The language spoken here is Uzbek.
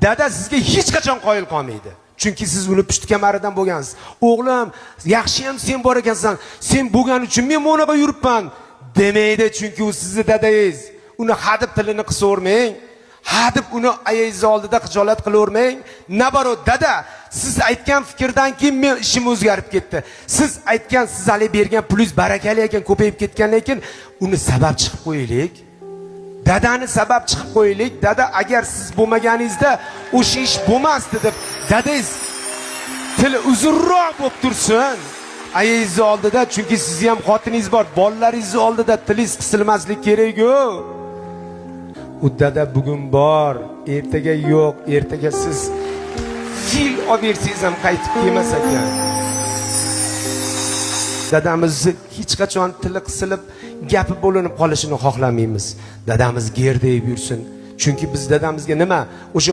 dada sizga hech qachon qoyil qolmaydi. Chunki siz uni pushti kamaridan bo'lgansiz. O'g'lim, yaxshiyam sen bor ekansan. Sen bo'lgan uchun men mo'naqa yuribman demaydi, chunki u sizning dadangiz. Uni hadib tilini qisavermang. Hadib uni ayingiz oldida xijolat qilavermang. Nabaro dada, siz aytgan fikrdan keyin men ishim o'zgarib ketdi. Siz aytgan, siz hali bergan pulingiz barakali ekan, ko'payib ketgan, lekin uni sabab chiqib qo'yaylik. Dadani sabab chiqib qo'yaylik. Dada, agar siz bo'lmaganingizda o'sha ish bo'lmasdi deb dadangiz tili uzunroq bo'lib tursin. Ayingiz oldida, chunki sizning ham xotiningiz bor, bolalaringiz oldida tilingiz qisilmaslik kerak-ku. U dada bugun bor, ertaga yo'q, ertaga siz fil olib bersangiz ham qaytib kelmas ekan. Dadamizni hech qachon tili qisilib, gapi bo'linib qolishini xohlamaymiz. Dadamiz gerdayib yursin. Chunki biz dadamizga nima? O'sha